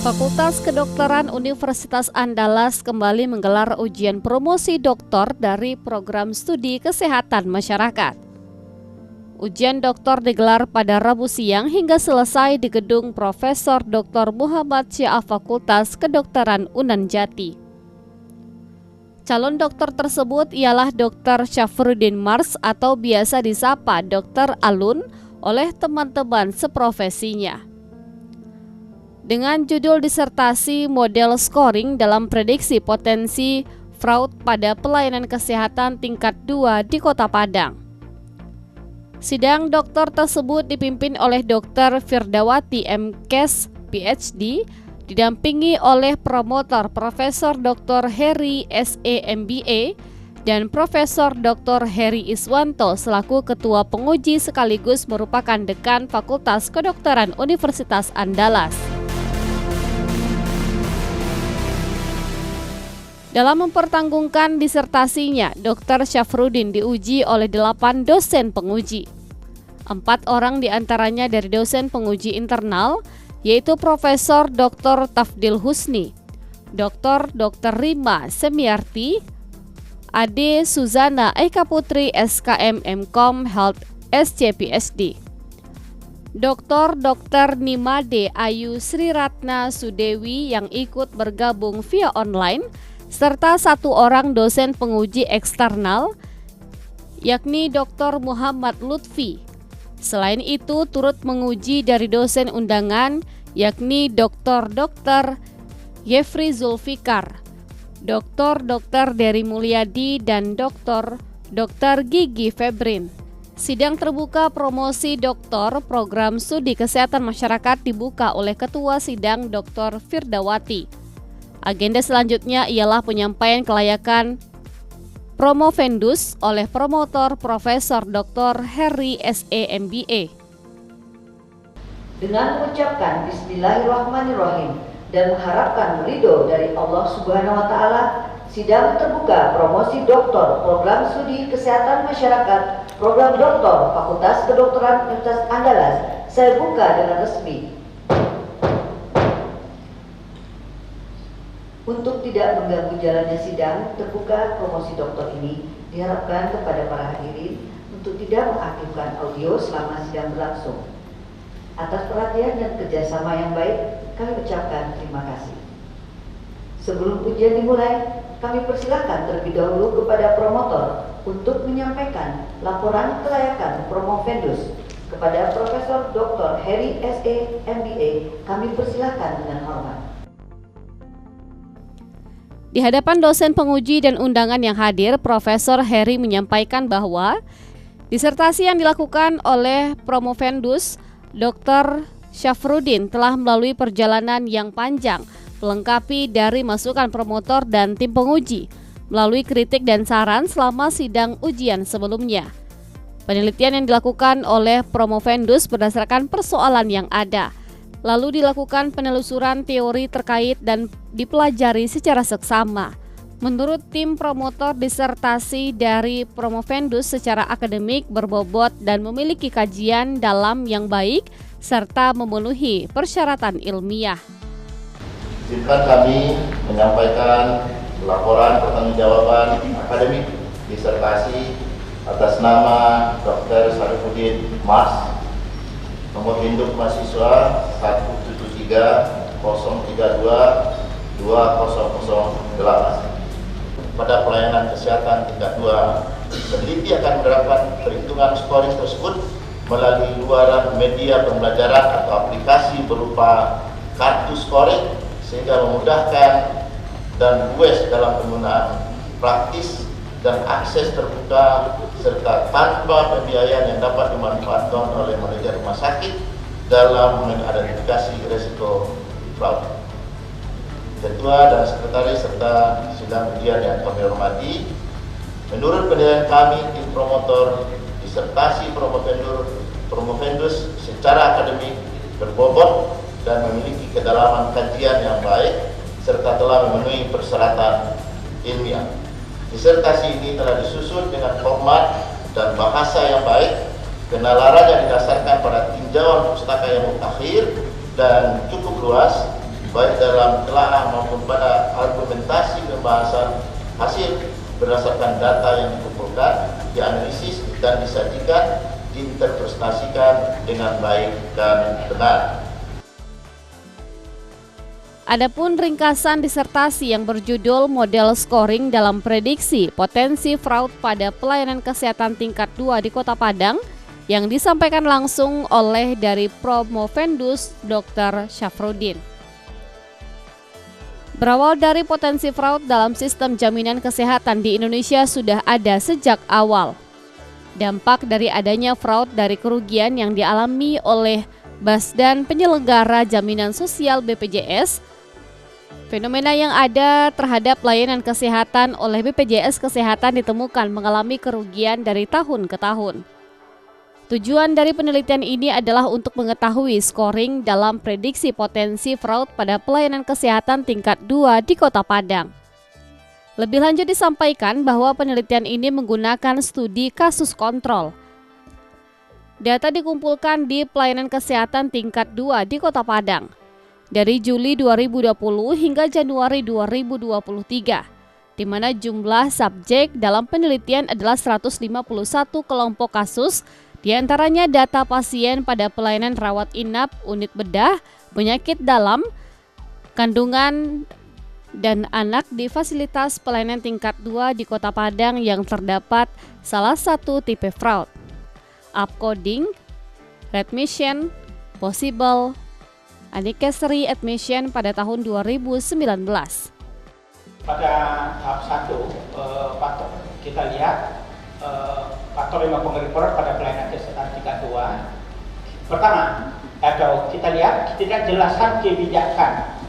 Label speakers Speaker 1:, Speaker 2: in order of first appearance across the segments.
Speaker 1: Fakultas Kedokteran Universitas Andalas kembali menggelar ujian promosi doktor dari program studi kesehatan masyarakat. Ujian doktor digelar pada Rabu siang hingga selesai di gedung Profesor Dr. Muhammad Syiah Fakultas Kedokteran Unan Jati. Calon dokter tersebut ialah Dr. Syafruddin Mars atau biasa disapa Dr. Alun oleh teman-teman seprofesinya. Dengan judul disertasi model scoring dalam prediksi potensi fraud pada pelayanan kesehatan tingkat 2 di Kota Padang. Sidang dokter tersebut dipimpin oleh Dr. Firdawati M.Kes, PhD, didampingi oleh promotor Profesor Dr. Heri S.E. MBA dan Profesor Dr. Heri Iswanto selaku ketua penguji sekaligus merupakan dekan Fakultas Kedokteran Universitas Andalas. Dalam mempertanggungan disertasinya, Dr. Syafruddin diuji oleh 8 dosen penguji. 4 orang diantaranya dari dosen penguji internal, yaitu Profesor Dr. Tafdil Husni, Dr. Rima Semiarti, Ade Suzana Eka Putri SKM MKom Health SCPSD, Dr. Nimade Ayu Sri Ratna Sudewi yang ikut bergabung via online, serta 1 orang dosen penguji eksternal, yakni Dr. Muhammad Lutfi. Selain itu, turut menguji dari dosen undangan, yakni Dr. Yefri Zulfikar, Dr. Dery Mulyadi, dan Dr. Gigi Febrin. Sidang terbuka promosi doktor program studi kesehatan masyarakat dibuka oleh Ketua Sidang Dr. Firdawati. Agenda selanjutnya ialah penyampaian kelayakan promovendus oleh promotor Profesor Dr. Heri S.E. MBA.
Speaker 2: Dengan mengucapkan Bismillahirrahmanirrahim dan mengharapkan ridho dari Allah Subhanahu wa Ta'ala, sidang terbuka promosi doktor program studi kesehatan masyarakat program doktor Fakultas Kedokteran Universitas Andalas saya buka dengan resmi. Untuk tidak mengganggu jalannya sidang terbuka promosi doktor ini, diharapkan kepada para hadirin untuk tidak mengaktifkan audio selama sidang berlangsung. Atas perhatian dan kerjasama yang baik, kami ucapkan terima kasih. Sebelum ujian dimulai, kami persilakan terlebih dahulu kepada promotor untuk menyampaikan laporan kelayakan promovendus kepada Profesor Dr. Heri S.E. MBA. Kami persilakan dengan hormat.
Speaker 1: Di hadapan dosen penguji dan undangan yang hadir, Profesor Heri menyampaikan bahwa disertasi yang dilakukan oleh promovendus Dr. Syafruddin telah melalui perjalanan yang panjang, melengkapi dari masukan promotor dan tim penguji, melalui kritik dan saran selama sidang ujian sebelumnya. Penelitian yang dilakukan oleh promovendus berdasarkan persoalan yang ada, lalu dilakukan penelusuran teori terkait dan dipelajari secara seksama. Menurut tim promotor, disertasi dari promovendus secara akademik berbobot dan memiliki kajian dalam yang baik serta memenuhi persyaratan ilmiah.
Speaker 3: Izinkan kami menyampaikan laporan pertanggungjawaban akademik disertasi atas nama Dr. Syafruddin Mars, nomor induk mahasiswa 173-032-2008 pada pelayanan kesehatan tingkat 2. Peneliti akan menerapkan perhitungan scoring tersebut melalui luaran media pembelajaran atau aplikasi berupa kartu scoring sehingga memudahkan dan luas dalam penggunaan praktis dan akses terbuka serta tanpa pembiayaan yang dapat dimanfaatkan oleh manajer rumah sakit dalam mengidentifikasi risiko fraud. Ketua dan sekretaris serta sidang ujian yang kami hormati, menurut penilaian kami, tim promotor disertasi promovendus secara akademik berbobot dan memiliki kedalaman kajian yang baik serta telah memenuhi persyaratan ilmiah. Disertasi ini telah disusun dengan format dan bahasa yang baik, kenalaran yang didasarkan pada tinjauan pustaka yang mutakhir dan cukup luas, baik dalam telaah maupun pada argumentasi pembahasan hasil berdasarkan data yang dikumpulkan, dianalisis dan disajikan, diinterpretasikan dengan baik dan benar.
Speaker 1: Adapun ringkasan disertasi yang berjudul Model Scoring dalam Prediksi Potensi Fraud pada Pelayanan Kesehatan Tingkat 2 di Kota Padang yang disampaikan langsung oleh dari Promovendus Dr. Syafruddin. Berawal dari potensi fraud dalam sistem jaminan kesehatan di Indonesia sudah ada sejak awal. Dampak dari adanya fraud dari kerugian yang dialami oleh Badan Penyelenggara Jaminan Sosial BPJS, fenomena yang ada terhadap layanan kesehatan oleh BPJS Kesehatan ditemukan mengalami kerugian dari tahun ke tahun. Tujuan dari penelitian ini adalah untuk mengetahui scoring dalam prediksi potensi fraud pada pelayanan kesehatan tingkat 2 di Kota Padang. Lebih lanjut disampaikan bahwa penelitian ini menggunakan studi kasus kontrol. Data dikumpulkan di pelayanan kesehatan tingkat 2 di Kota Padang dari Juli 2020 hingga Januari 2023, di mana jumlah subjek dalam penelitian adalah 151 kelompok kasus. Di antaranya data pasien pada pelayanan rawat inap, unit bedah, penyakit dalam, kandungan, dan anak di fasilitas pelayanan tingkat 2 di Kota Padang yang terdapat salah satu tipe fraud. Upcoding, readmission, possible, anniversary admission pada tahun 2019.
Speaker 4: Pada tahap 1, kita lihat faktor yang mempengaruhi fraud pada pelayanan kesehatan tingkat 2. Pertama, kita lihat ketidakjelasan kebijakan,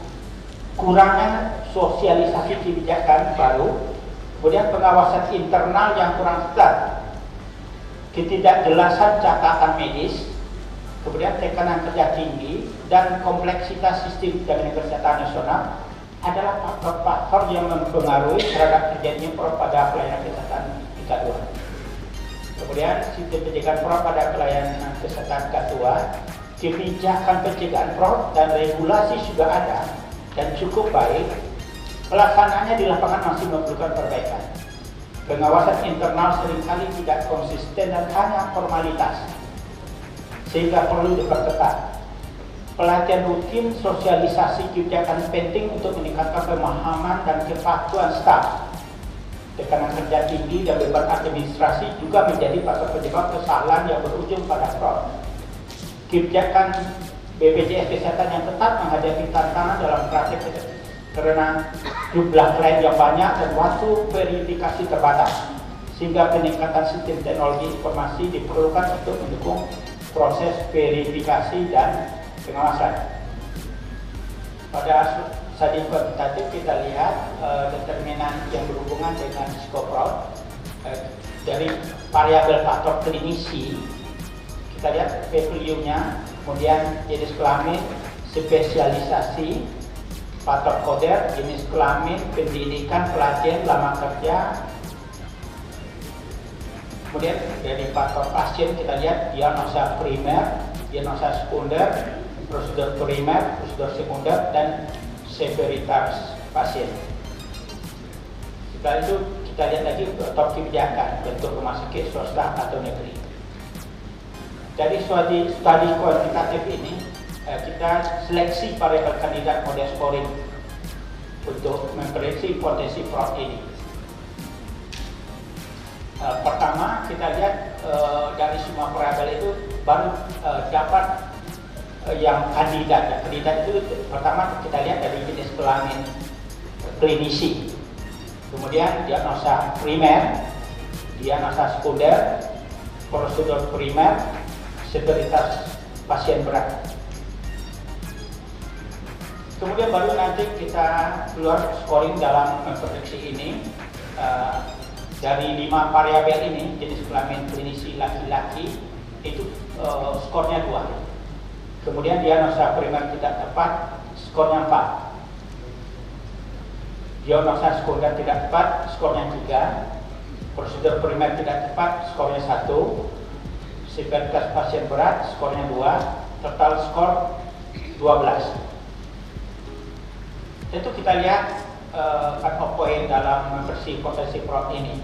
Speaker 4: kurangnya sosialisasi kebijakan baru, kemudian pengawasan internal yang kurang ketat, ketidakjelasan catatan medis, kemudian tekanan kerja tinggi, dan kompleksitas sistem jaminan kesehatan nasional adalah faktor-faktor yang mempengaruhi terhadap terjadinya fraud pada pelayanan kesehatan tingkat 2. Kemudian sistem pencegahan fraud pada pelayanan kesehatan tingkat 2, kebijakan pencegahan fraud dan regulasi sudah ada dan cukup baik, pelaksanaannya di lapangan masih memerlukan perbaikan. Pengawasan internal seringkali tidak konsisten dan hanya formalitas, sehingga perlu diperketat. Pelatihan rutin sosialisasi kebijakan penting untuk meningkatkan pemahaman dan kepatuhan staf. Tekanan kerja tinggi dan beban administrasi juga menjadi faktor penyebab kesalahan yang berujung pada fraud. Kebijakan BPJS Kesehatan yang tetap menghadapi tantangan dalam praktek karena jumlah klien yang banyak dan waktu verifikasi terbatas, sehingga peningkatan sistem teknologi informasi diperlukan untuk mendukung proses verifikasi dan pengawasan. Pada studi kuantitatif kita lihat determinan yang berhubungan dengan risiko fraud dari variabel faktor klinisi. Kita lihat p-value-nya, kemudian jenis kelamin, spesialisasi, faktor koder, jenis kelamin, pendidikan, pelatihan, lama kerja. Kemudian dari faktor pasien kita lihat diagnosa primer, diagnosa sekunder, prosedur primer, prosedur sekunder, dan severitas pasien. Setelah itu kita lihat lagi top kebijakan bentuk rumah sakit swasta atau negeri. Dari studi kuantitatif ini kita seleksi variabel kandidat model scoring untuk memprediksi potensi fraud ini. Pertama kita lihat dari semua variabel itu baru dapat yang kandidat. Kandidat itu pertama kita lihat dari jenis kelamin klinisi, kemudian diagnosa primer, diagnosa sekunder, prosedur primer, severitas pasien berat. Kemudian baru nanti kita keluar scoring dalam memprediksi ini. Dari 5 variabel ini, jenis kelamin klinisi laki-laki itu skornya 2. Kemudian diagnosa primer tidak tepat, skornya 4. Diagnosa sekunder tidak tepat, skornya 3. Prosedur primer tidak tepat, skornya 1. Severitas pasien berat, skornya 2. Total skor 12. Tentu kita lihat cut-off point dalam membersih potensi fraud ini.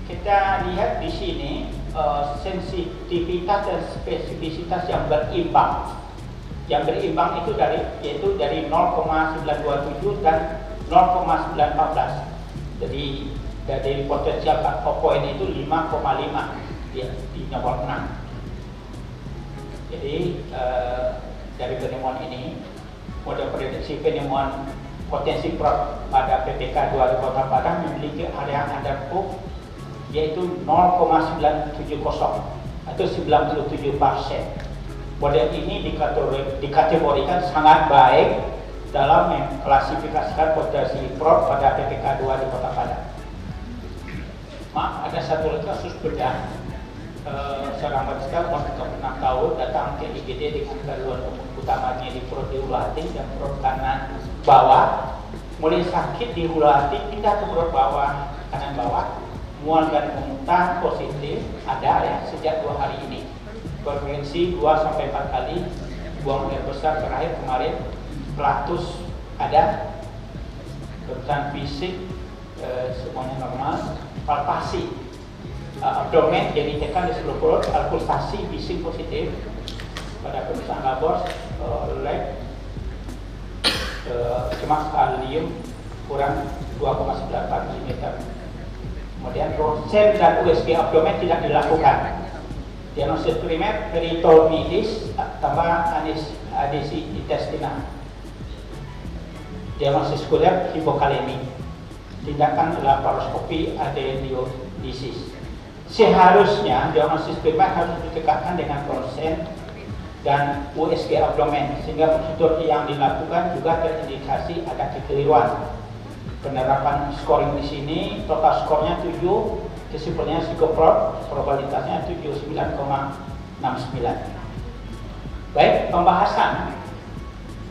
Speaker 4: Kita lihat di sini sensitivitas dan spesifisitas yang berimbang. Yang berimbang itu yaitu dari 0,927 dan 0,914. Jadi dari potensial cut-off point itu 5,5 di nomor 6. Jadi dari penemuan ini, model prediksi penemuan potensi fraud pada PPK 2 di Kota Padang memiliki area undercooked yaitu 0,970 atau 97%. Model ini dikategorikan sangat baik dalam mengklasifikasikan potensi fraud pada PPK 2 di Kota Padang. Maaf, ada satu lagi kasus bedah. Seorang wanita umur 36 tahun datang ke IGD dengan keluhan utamanya di perut di hulu hati dan perut kanan bawah. Mulai sakit di hulu hati pindah ke perut bawah, kanan bawah, mual dan muntah positif ada ya sejak 2 hari ini. Berfrekuensi 2-4 kali, buang air besar terakhir kemarin, pelatus ada, kebutuhan fisik semuanya normal, palpasi abdomen jadi tekan di seluruh perut, pulsasi bising positif pada pemeriksaan labor lab cemas kalium kurang 2,94 mm. Kemudian ronsen dan USG abdomen tidak dilakukan. Diagnosis primer peritonitis tambah adesi intestinal. Diagnosis sekunder hipokalemi. Tindakan laparoskopi adenoidisis. Seharusnya diagnosis primer harus ditegakkan dengan ronsen dan USG abdomen sehingga prosedur yang dilakukan juga terindikasi ada kekeliruan. Penerapan scoring di sini total skornya 7, kesimpulannya psikoprod, probabilitasnya 79,69. Baik, pembahasan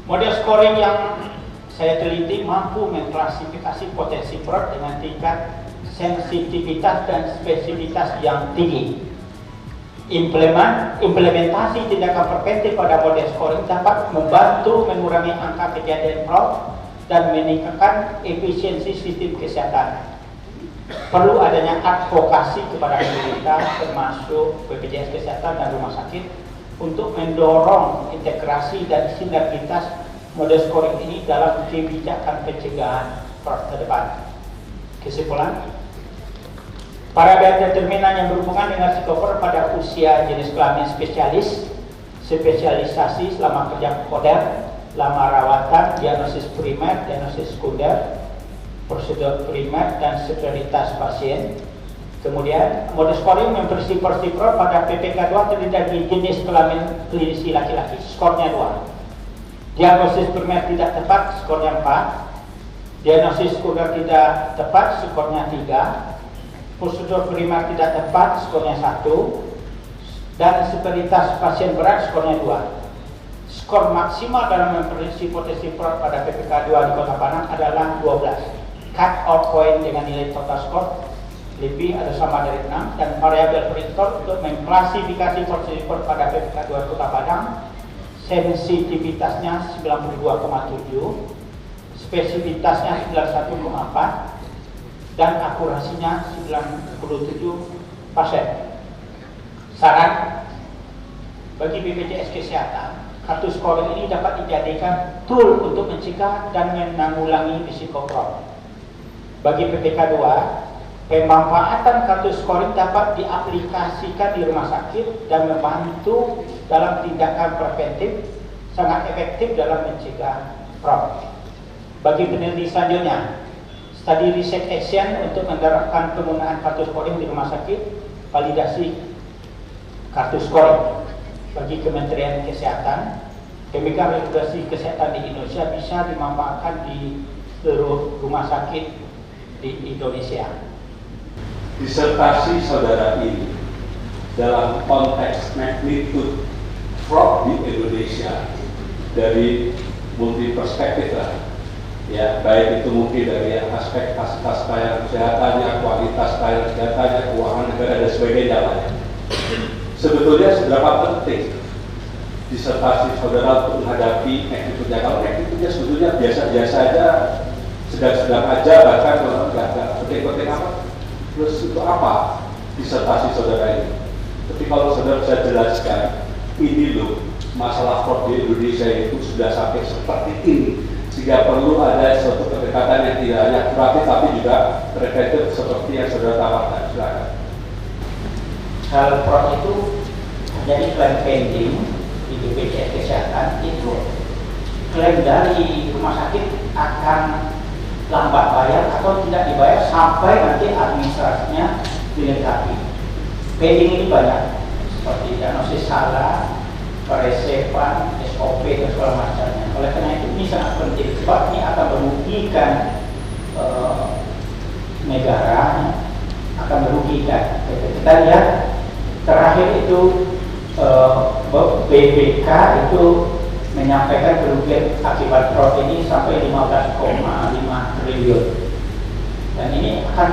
Speaker 4: model scoring yang saya teliti mampu mengklasifikasi potensi fraud dengan tingkat sensitivitas dan spesifitas yang tinggi. Implementasi tindakan preventif pada model scoring dapat membantu mengurangi angka kejadian fraud dan meningkatkan efisiensi sistem kesehatan. Perlu adanya advokasi kepada pemerintah termasuk BPJS Kesehatan dan rumah sakit untuk mendorong integrasi dan sinergitas model scoring ini dalam kebijakan pencegahan fraud ke depan. Kesimpulan, parameter determinan yang berhubungan dengan psikoper pada usia jenis kelamin spesialis, spesialisasi selama kerja koder, lama rawatan, diagnosis primer, diagnosis sekunder, prosedur primer dan severitas pasien. Kemudian model scoring membersih porsi fraud pada PPK 2 terdiri dari jenis kelamin klinisi laki-laki, skornya 2. Diagnosis primer tidak tepat, skornya 4. Diagnosis sekunder tidak tepat, skornya 3. Prosedur primer tidak tepat, skornya 1, dan severitas pasien berat, skornya 2. Skor maksimal dalam memprediksi potensi fraud pada PPK 2 di Kota Padang adalah 12. Cut off point dengan nilai total skor lebih atau sama dari 6, dan variabel prediktor untuk mengklasifikasi potensi fraud pada PPK 2 di Kota Padang sensitivitasnya 92,7, spesifitasnya 91,4, dan akurasinya 97%. Saran bagi BPJS Kesehatan, kartu scoring ini dapat dijadikan tool untuk mencegah dan menanggulangi risiko fraud. Bagi PPK 2, pemanfaatan kartu scoring dapat diaplikasikan di rumah sakit dan membantu dalam tindakan preventif, sangat efektif dalam mencegah fraud. Bagi peneliti selanjutnya, Study Research Action untuk menerapkan penggunaan kartu scoring di rumah sakit, validasi kartu scoring bagi Kementerian Kesehatan. Demikian regulasi kesehatan di Indonesia bisa dimanfaatkan di seluruh rumah sakit di Indonesia.
Speaker 5: Disertasi saudara ini dalam konteks magnitude fraud di Indonesia dari multi perspektif lah. Ya, baik itu mungkin dari aspek fasilitas pelayanan kesehatannya, kualitas pelayanan kesehatannya, keuangan negara dan sebagainya lah. Sebetulnya seberapa penting disertasi saudara untuk menghadapi magnitude-nya. Kalau magnitude-nya sebetulnya biasa-biasa aja, sedang-sedang aja, bahkan kalau nggak penting-penting apa, terus untuk apa disertasi saudara ini? Tapi kalau saudara bisa jelaskan, ini loh, masalah fraud di Indonesia itu sudah sampai seperti ini, sehingga perlu ada suatu pendekatan yang tidak hanya kuratif tapi juga preventif seperti yang saudara tawarkan. Silakan.
Speaker 4: Hal fraud itu jadi klaim pending di BPJS Kesehatan, itu klaim dari rumah sakit akan lambat bayar atau tidak dibayar sampai nanti administrasinya dilengkapi. Pending ini banyak, seperti diagnosis salah, peresepan, SOP dan segala macamnya. Oleh karena itu ini sangat penting, sebab ini akan merugikan negara, akan merugikan. Kita lihat terakhir itu BPK itu menyampaikan kerugian akibat fraud ini sampai 15,5 triliun, dan ini akan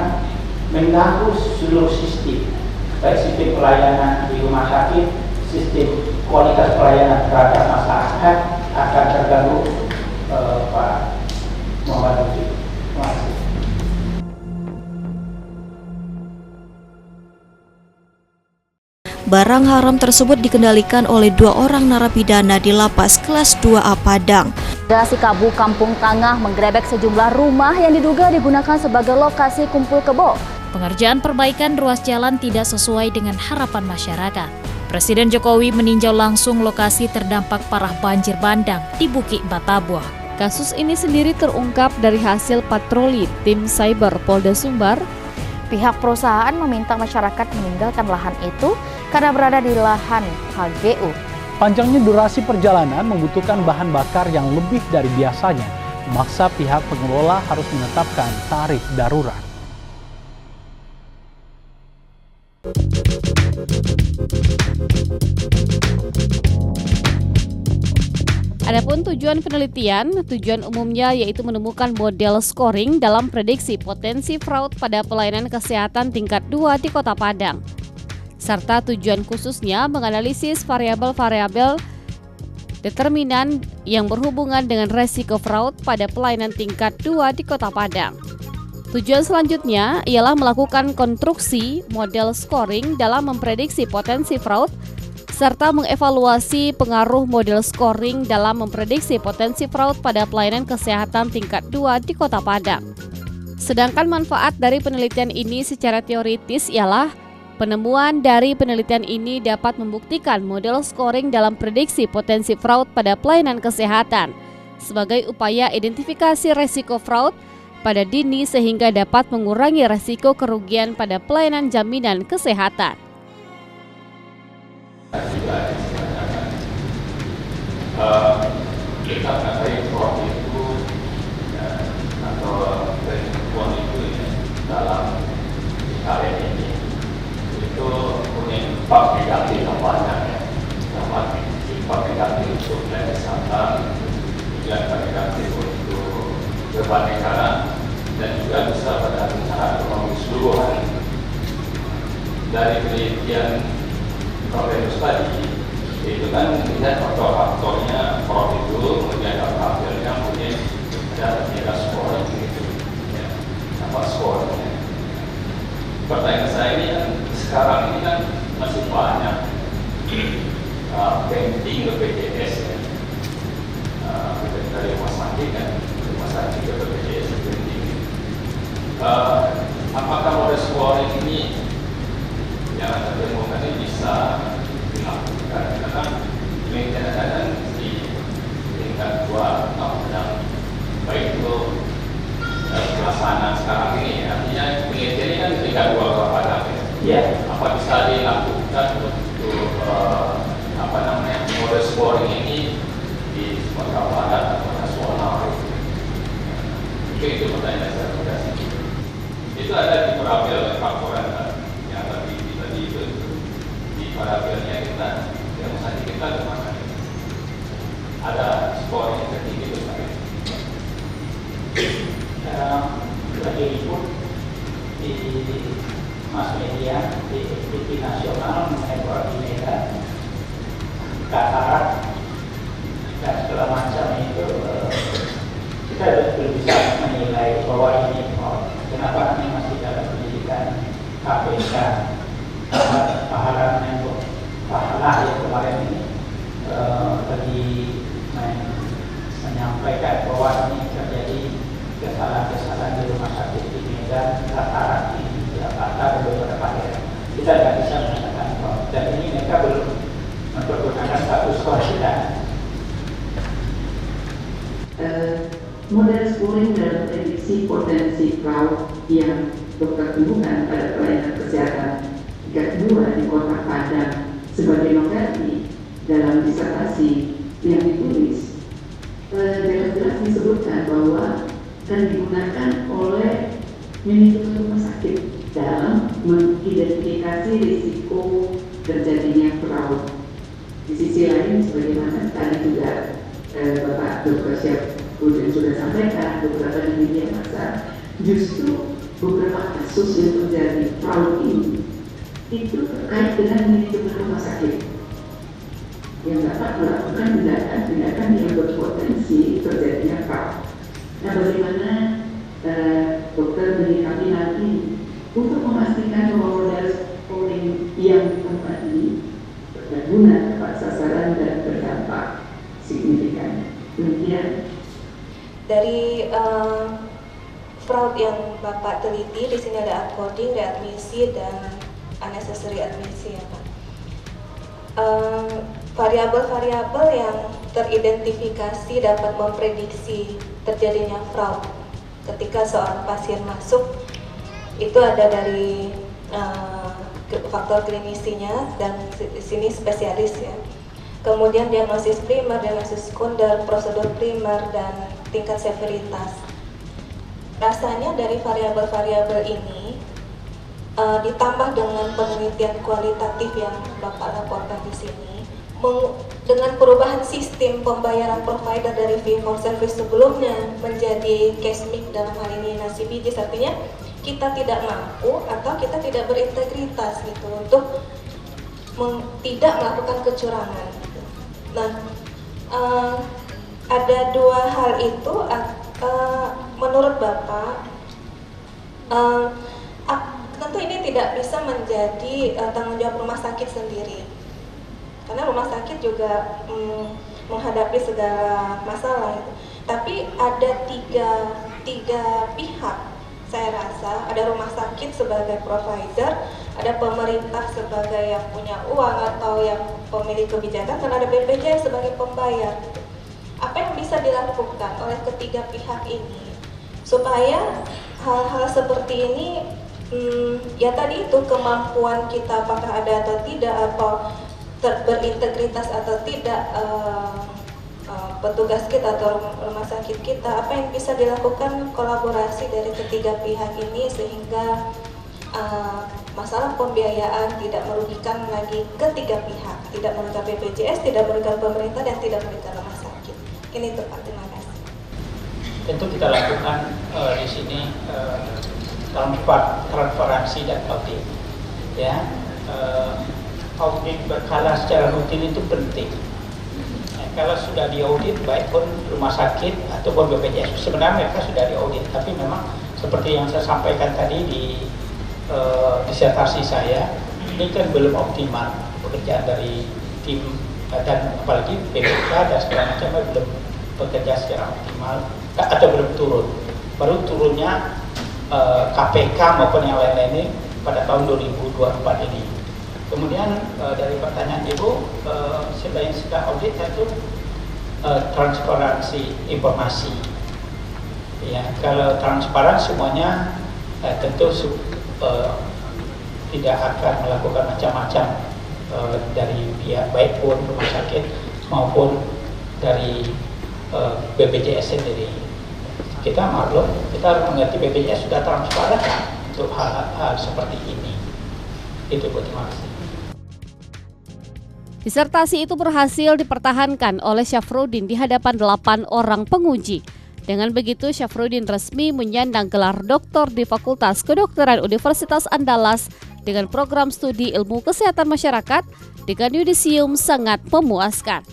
Speaker 4: mengganggu seluruh sistem, baik sistem pelayanan di rumah sakit, sistem kualitas pelayanan terhadap masyarakat akan terganggu. Pak Muhammad Lutfi. Terima kasih.
Speaker 6: Barang haram tersebut dikendalikan oleh 2 orang narapidana di Lapas Kelas 2A Padang.
Speaker 7: Polisi Kabu Kampung Tangah menggerebek sejumlah rumah yang diduga digunakan sebagai lokasi kumpul kebo.
Speaker 8: Pengerjaan perbaikan ruas jalan tidak sesuai dengan harapan masyarakat. Presiden Jokowi meninjau langsung lokasi terdampak parah banjir bandang di Bukit Batabuah.
Speaker 1: Kasus ini sendiri terungkap dari hasil patroli tim cyber Polda Sumbar.
Speaker 7: Pihak perusahaan meminta masyarakat meninggalkan lahan itu karena berada di lahan HGU.
Speaker 9: Panjangnya durasi perjalanan membutuhkan bahan bakar yang lebih dari biasanya, memaksa pihak pengelola harus menetapkan tarif darurat.
Speaker 1: Adapun tujuan penelitian, tujuan umumnya yaitu menemukan model scoring dalam prediksi potensi fraud pada pelayanan kesehatan tingkat 2 di Kota Padang. Serta tujuan khususnya menganalisis variabel-variabel determinan yang berhubungan dengan resiko fraud pada pelayanan tingkat 2 di Kota Padang. Tujuan selanjutnya ialah melakukan konstruksi model scoring dalam memprediksi potensi fraud serta mengevaluasi pengaruh model scoring dalam memprediksi potensi fraud pada pelayanan kesehatan tingkat 2 di Kota Padang. Sedangkan manfaat dari penelitian ini secara teoritis ialah penemuan dari penelitian ini dapat membuktikan model scoring dalam prediksi potensi fraud pada pelayanan kesehatan sebagai upaya identifikasi resiko fraud pada dini sehingga dapat mengurangi resiko kerugian pada pelayanan jaminan kesehatan.
Speaker 5: Kita mengenai fraud itu atau penipuan itu dalam area ini itu punya dampak negatif yang banyak ya. Dampak negatif untuk pelayanan kesehatan, juga negatif untuk beban negara dan juga bisa pada rencana ekonomi keseluruhan. Dari penelitian Profesor tadi itu kan melihat faktor-faktornya fraud itu, kemudian hasilnya mungkin ada scoring gitu ya, apa scoringnya. Pertanyaan saya ini kan sekarang ini kan masih banyak pending BPJS ya, dari rumah sakit kan, rumah sakit ke BPJS pending. Apakah model scoring ini yang ada temukan ini bisa dilakukan? Karena kadang-kadang di tingkat 2 tahun yang baik itu pelaksanaan sekarang ini, artinya penelitian ini kan tingkat 2 kepada ya. Apa bisa dilakukan untuk model scoring ini di Sumatera Barat atau nasional? Itu pertanyaan saya. Itu ada di parabel faktor yang tadi itu di parabelnya kita yang saja kita kemana ada scoring tertinggi itu saya
Speaker 4: lagi ribut di mass media, di TV nasional menyampaikan bahwa ini terjadi kesalahan-kesalahan di rumah sakit di Medan, Tataran, di Jakarta dan beberapa daerah. Kita tidak bisa mengatakan fraud, dan ini mereka belum mempergunakan status koordinat.
Speaker 10: Model scoring dalam prediksi potensi fraud yang dokter temukan pada pelayanan kesehatan tingkat 2 di Kota Padang sebagai novelty dalam disertasi yang ditulis, jelas-jelas disebutkan bahwa akan digunakan oleh manajemen rumah sakit dalam mengidentifikasi risiko terjadinya fraud. Di sisi lain, sebagaimana tadi juga Bapak Dr. Syafruddin sudah sampaikan beberapa di media massa, justru beberapa kasus yang terjadi fraud ini itu terkait dengan manajemen rumah sakit yang dapat melakukan tindakan-tindakan yang berpotensi terjadinya fraud. Nah, bagaimana dokter menyikapi nanti untuk memastikan bahwa model scoring yang tepat ini berguna, tepat sasaran dan berdampak signifikan. Demikian.
Speaker 11: Dari fraud yang Bapak teliti, di sini ada uncoding, readmisi, dan unnecessary admisi ya Pak. Variabel-variabel yang teridentifikasi dapat memprediksi terjadinya fraud ketika seorang pasien masuk itu ada dari faktor klinisinya dan di sini spesialis ya. Kemudian diagnosis primer, diagnosis sekunder, prosedur primer, dan tingkat severitas. Rasanya dari variabel-variabel ini ditambah dengan penelitian kualitatif yang Bapak laporkan di sini, dengan perubahan sistem pembayaran provider dari fee for service sebelumnya menjadi case mix dalam hal ini nasi bijis, artinya kita tidak mampu atau kita tidak berintegritas gitu untuk tidak melakukan kecurangan. Nah, ada dua hal itu menurut Bapak tentu ini tidak bisa menjadi tanggung jawab rumah sakit sendiri, karena rumah sakit juga menghadapi segala masalah itu. Tapi ada tiga pihak, saya rasa ada rumah sakit sebagai provider, ada pemerintah sebagai yang punya uang atau yang pemilik kebijakan, dan ada BPJS sebagai pembayar. Apa yang bisa dilakukan oleh ketiga pihak ini supaya hal-hal seperti ini ya tadi itu kemampuan kita apakah ada atau tidak, atau berintegritas atau tidak petugas kita atau rumah sakit kita, apa yang bisa dilakukan kolaborasi dari ketiga pihak ini sehingga masalah pembiayaan tidak merugikan lagi ketiga pihak, tidak merugikan BPJS, tidak merugikan pemerintah, dan tidak merugikan rumah sakit. Ini tepat. Terima kasih.
Speaker 4: Tentu kita lakukan di sini transparansi dan audit. Ya, audit berkala secara rutin itu penting. Kalau sudah diaudit, baik pun rumah sakit ataupun BPJS, sebenarnya mereka sudah diaudit, tapi memang seperti yang saya sampaikan tadi di disertasi saya, ini kan belum optimal pekerjaan dari tim dan apalagi BPK dan segala macamnya belum bekerja secara optimal atau belum turun. Baru turunnya KPK maupun yang lain-lain ini pada tahun 2024 ini. Kemudian dari pertanyaan Ibu, selain sudah audit tentu transparansi informasi. Ya, kalau transparan semuanya tentu tidak akan melakukan macam-macam dari pihak baik pun rumah sakit maupun dari BPJS sendiri. Kita maklum, kita harus mengerti BPJS sudah transparan untuk hal-hal seperti ini. Itu Bu, terima kasih.
Speaker 1: Disertasi itu berhasil dipertahankan oleh Syafruddin di hadapan 8 orang penguji. Dengan begitu, Syafruddin resmi menyandang gelar doktor di Fakultas Kedokteran Universitas Andalas dengan program studi ilmu kesehatan masyarakat dengan yudisium sangat memuaskan.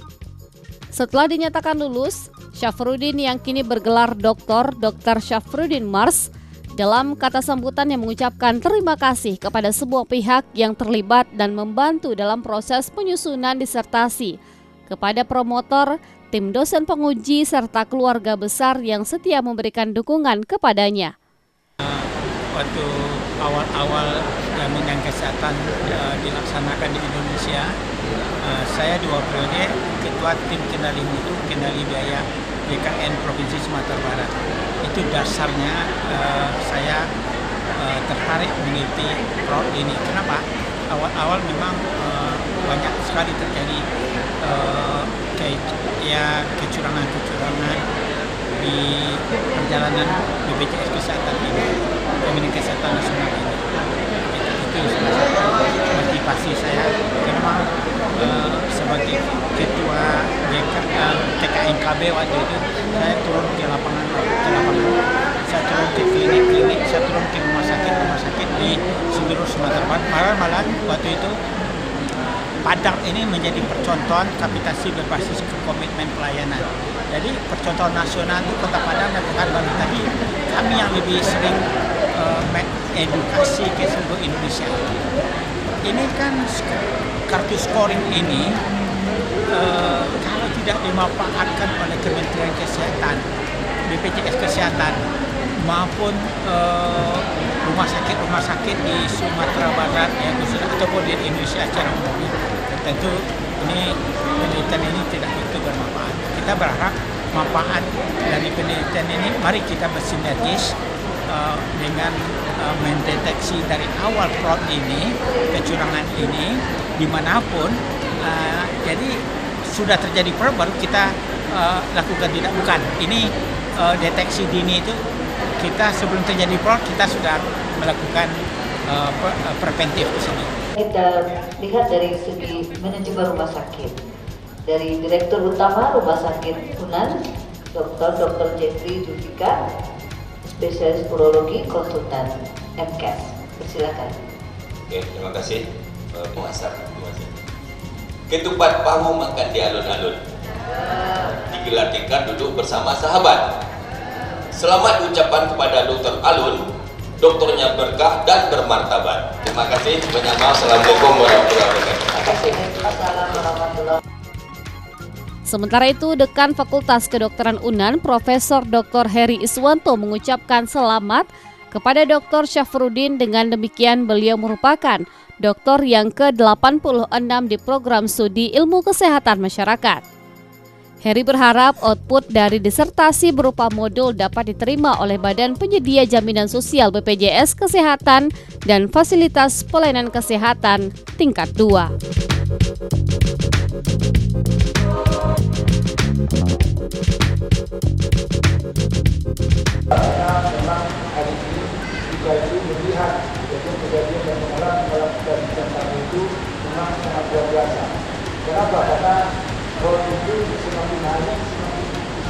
Speaker 1: Setelah dinyatakan lulus, Syafruddin yang kini bergelar Dr. Syafruddin Mars dalam kata sambutan yang mengucapkan terima kasih kepada semua pihak yang terlibat dan membantu dalam proses penyusunan disertasi, kepada promotor, tim dosen penguji, serta keluarga besar yang setia memberikan dukungan kepadanya.
Speaker 4: Waktu awal-awal jaminan kesehatan dilaksanakan di Indonesia, saya 2 periode ketua tim kendali mutu, kendali biaya BKN Provinsi Sumatera Barat. Itu dasarnya saya tertarik meneliti fraud ini. Kenapa? Awal-awal memang banyak sekali terjadi kecurangan-kecurangan di perjalanan BPJS Kesehatan ini, Jaminan Kesehatan Nasional ini. Itu salah satu motivasi saya. Memang sebagai ketua TKNKB waktu itu, saya turun ke lapangan, saya turun ke klinik-klinik, saya turun ke rumah sakit di seluruh Sumatera Barat. Malah waktu itu Padang ini menjadi percontohan kapitasi berbasis komitmen pelayanan. Jadi percontohan nasional itu Kota Padang dan Kota Bali. Tapi kami yang lebih sering edukasi ke seluruh Indonesia. Ini kan kartu scoring ini kalau tidak dimanfaatkan oleh Kementerian Kesehatan, BPJS Kesehatan maupun rumah sakit di Sumatera Barat ya, ataupun di Indonesia secara umumnya, tentu ini penelitian ini tidak begitu bermanfaat. Kita berharap manfaat dari penelitian ini, mari kita bersinergis dengan mendeteksi dari awal fraud ini, kecurangan ini dimanapun. Jadi sudah terjadi fraud baru kita lakukan tidak bukan. Ini deteksi dini itu kita sebelum terjadi fraud kita sudah melakukan preventif di sini.
Speaker 2: Kita lihat dari segi manajemen rumah sakit, dari Direktur Utama Rumah Sakit Unan, Dr. Jeffrey Jufika, spesialis urologi konsultan MKes. Persilakan.
Speaker 12: Oke, terima kasih Pengasar. Ketupat pahu makan di alun-alun. Digelar tingkat duduk bersama sahabat. Selamat ucapan kepada Dr. Alun, dokternya berkah dan bermartabat. Terima kasih, banyak maaf. Assalamualaikum warahmatullahi wabarakatuh.
Speaker 2: Terima kasih. Assalamualaikum warahmatullahi.
Speaker 1: Sementara itu, Dekan Fakultas Kedokteran UNAN, Profesor Dr. Heri Iswanto mengucapkan selamat kepada Dr. Syafruddin. Dengan demikian, beliau merupakan dokter yang ke-86 di program studi ilmu kesehatan masyarakat. Heri berharap output dari disertasi berupa modul dapat diterima oleh Badan Penyedia Jaminan Sosial BPJS Kesehatan dan fasilitas pelayanan kesehatan tingkat 2.
Speaker 13: Memang hari ini kita itu melihat kejadian dan pengalaman dalam kesehatan itu memang sangat luar biasa. Kenapa? Karena fraud itu semakin hari semakin tipis.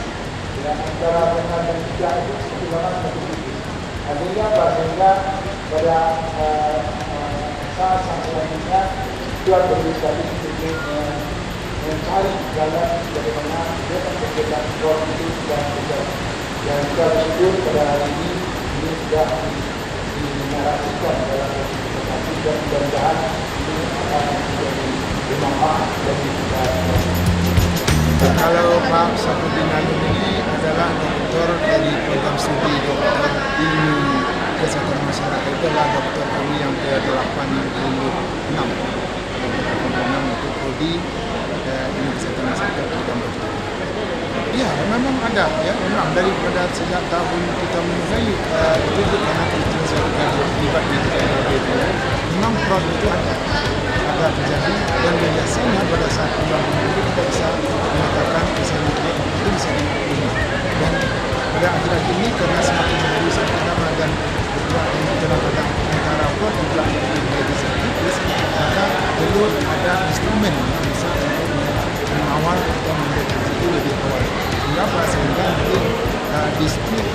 Speaker 13: Dan antara benar dan tidak itu semakin lama semakin tipis. Artinya apa? Sehingga pada saat selanjutnya tuan berwisata untuk mencari jalan bagaimana dapat menjaga fraud itu tidak terjadi. Dan kita bersyukur pada hari ini sudah dinarasikan dalam presentasi dan mudah-mudahan ini akan menjadi bermanfaat bagi kita. Kalau Pak Syafruddin Alun ini adalah dokter dari program studi dokter ilmu kesehatan masyarakat, itu adalah dokter kami yang ke-86 itu prodi ilmu kesehatan masyarakat program dokter. Ya, memang ada ya, memang daripada sejak tahun kita mulai itu karena kita sudah terlibat di itu, memang fraud itu ada terjadi dan biasanya pada saat bulan itu kita bisa mengatakan misalnya itu bisa dimaklumi. Dan pada akhir-akhir ini karena semakin hari semakin lama dan pada antara fraud dan juga menjadi tipis, maka perlu ada instrumen yang bisa untuk mengawal atau mendeteksi itu lebih awal. Sehingga nanti dispute